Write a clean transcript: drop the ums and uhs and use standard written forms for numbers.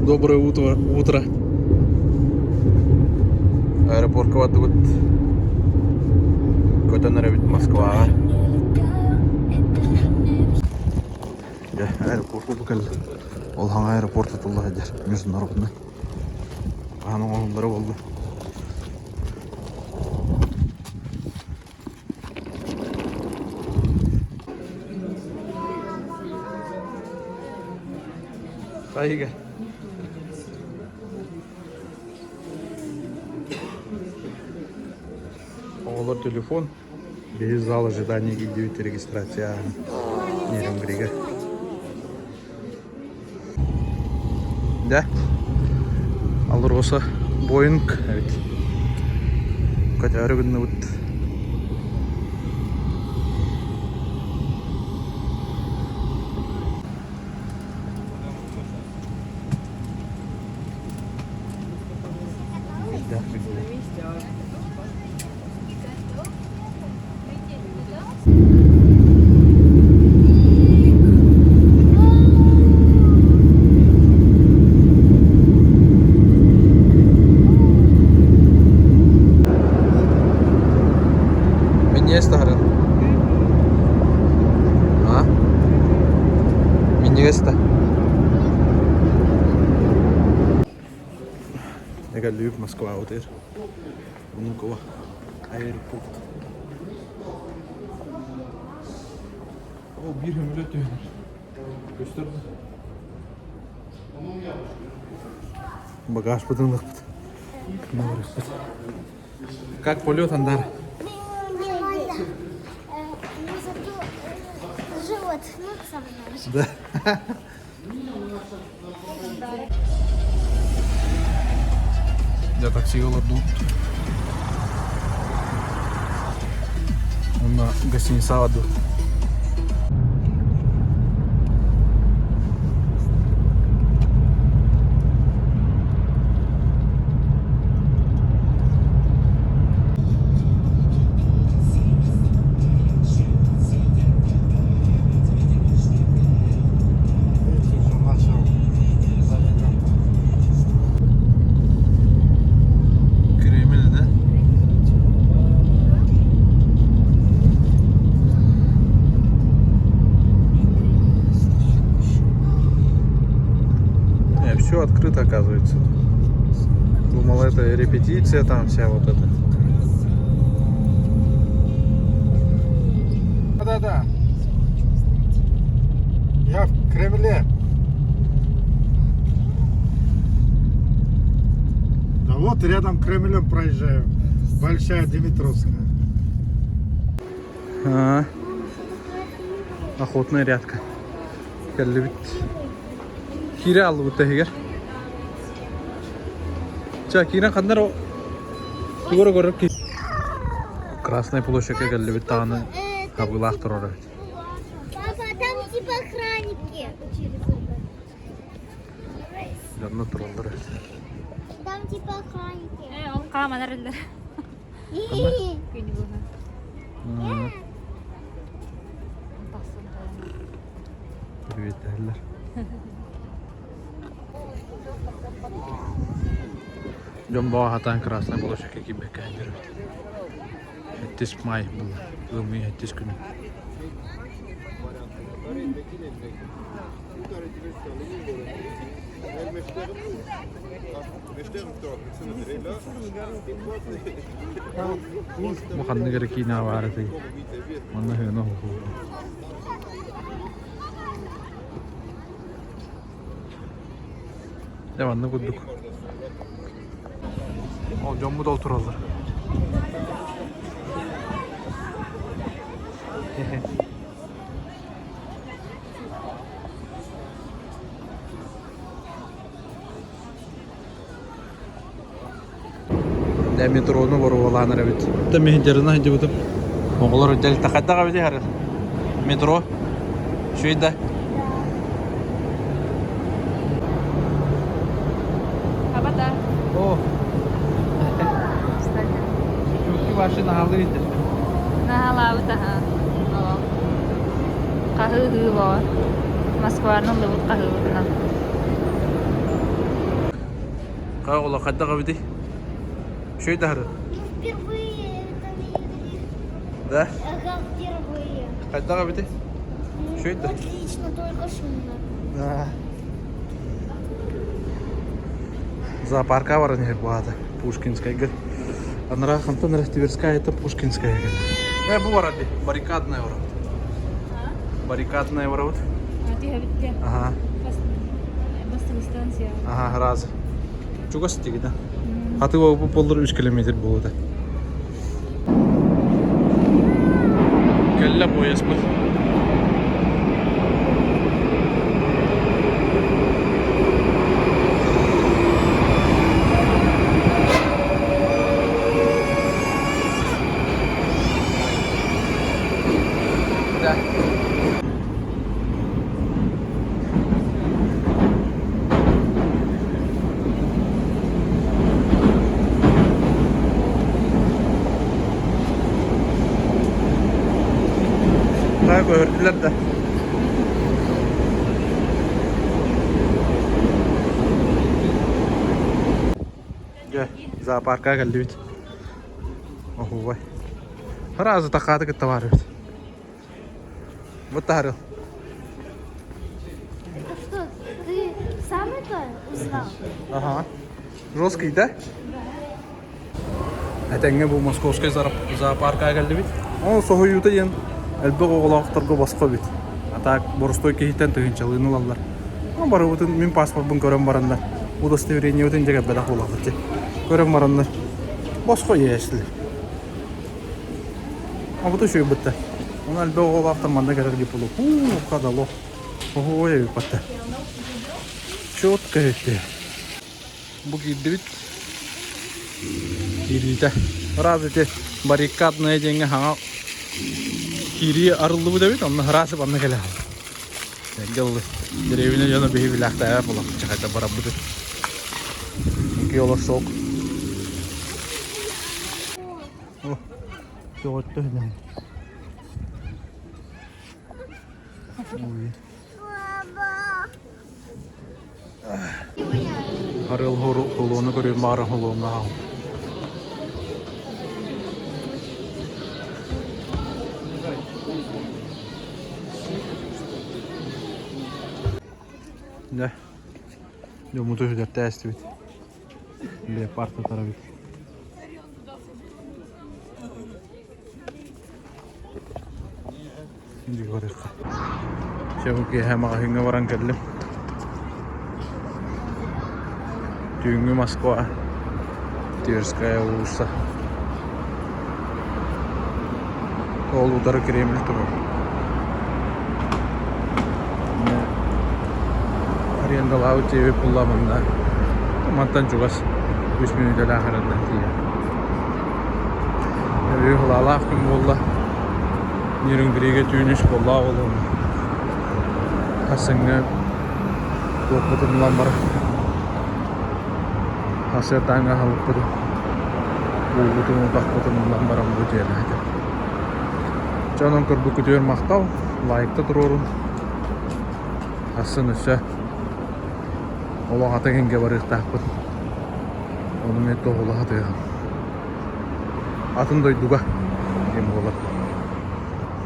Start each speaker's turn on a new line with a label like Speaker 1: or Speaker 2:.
Speaker 1: Доброе утро. Аэропорт квадут. Көтөнөрөбүт Москвага. Я аэропорт букал. Ол хаңа аэропорт атылды хәдер. Международный. Аның оңдары болды. Кайга. Олар телефон. Без зал ожидания идет регистрация. Нерем грига. Да? Алар осы Boeing. Көтөрү күнү өт. Jeg kan løbe Moskva over det. Og nu går aeroport. Bir hümle dönür. Gösterdi. Багаж потом. Как полет, Андар?
Speaker 2: Живот, ну сам знаешь.
Speaker 1: Да. Я такси олорду. Онна гостиница алады. Все открыто, оказывается. Думал, это репетиция там вся вот эта.
Speaker 3: Да-да. Я в Кремле. Да вот рядом Кремлем проезжаю. Большая Димитровская.
Speaker 1: Охотная рядка. Кире алды бұтта егер. Кирен қандар көрі ки. Красная площадька келді бітті аны қабылақ тұрары.
Speaker 2: Папа, там типа охранники.
Speaker 1: Жанна тұралдар.
Speaker 2: Там типа охранники.
Speaker 4: Ол қаманар өлдер. Күні бұны.
Speaker 1: Привет, әрлер. Жомбаға хатан красная площадька кибекке әндер. Әттес май бұл. Өмей әттес күні. Мұқанды кері кейіне авары тегі. Мұнда høyіне құқығы. Devamlı bulduk. Olacağım bu da oturalım. Ne metronu var olanlar evet. Da mehterine hadi buldum. Oğullar ödeli takadda kabili her. Metro. Şuyda. О. Чуки ваши нагалыйдыр.
Speaker 4: Нагалабы таха. Қағы ғы бар. Москваның лұбыт қағы бұдына.
Speaker 1: Как ола кайда бити? Шөй дары.
Speaker 2: Впервые это видели.
Speaker 1: Да?
Speaker 2: Ага, впервые.
Speaker 1: Кайда бити? Шөй да.
Speaker 2: Отлично, только шумно.
Speaker 1: Да. Зоопарка бар не бада. Пушкинская гэр. Анра хантан Тверская это Пушкинская гэр. Бу бар ди. Баррикадная бар. Баррикадная бар.
Speaker 4: Nanti habis dia
Speaker 1: Ага.
Speaker 4: bus станция.
Speaker 1: Ага, раз. Чугас тигида. Аты бу полдор 3 километр болду. Келла пояс бу. Да. Daha gördüler de. Gel, zooparka geldi bit. Oh vay. Razı takadı gitti var bit. Bu tarih.
Speaker 2: Это что, ты сам это узнал?
Speaker 1: Ага. Жесткий, да? Әтәңе бұл Московский зоопарка geldi bit. Ол соғыюты ен. Әлбі оғылақтарға басқа бит. Атак борыстой кейттен тығыншалы нулалар. Бары өтін мен паспортын көрем барында. Удостоверение өтін жеге бәдақ олағыт. Көрем барында. Басқа ешілі. Абыты шөй бітті. Оны әлбі оғылақтар манда кәрір деп болу. Қадало. Ой, бітті. Чотқа етті. Бұл кейді бит. Кейді. Раз еті баррикадная денге хаңа кири арылды бу дебит, онны харасы банна келе. Geldi. Derevine yana bir bilakta ya falan. Çakayda bara budur. İki yola sok. Oh. Çok ötü. Oy. Arıl holuğunu görüyorum, mağara holuğunu ha. Да. Думаю, тоже для тестовать. Леопард оторвет. Şimdi görürüz. Çabuk ki hem ahınga varan geldim. Düğünü Moskva. Tverskaya улуса. Ол удары Кремль тұру. Арендалау TV пулламында. Мантан чугас 3 минут ахырында тия. Үй хулалах күн болла. Неріңдіреге түйініш болла олуын. Асыңы оқытымлан бар. Асыр таңға қалып бұды. Олғытын ұтақ бұтымлан барам бұ жерләді. Жанын көрбі күтер мақтау, лайықты тұрорын. Асын үсі. Олағаты кенге бар ұқтақ бұд. Оның етті олағаты еғым. Атын дойдуға. Кем болады.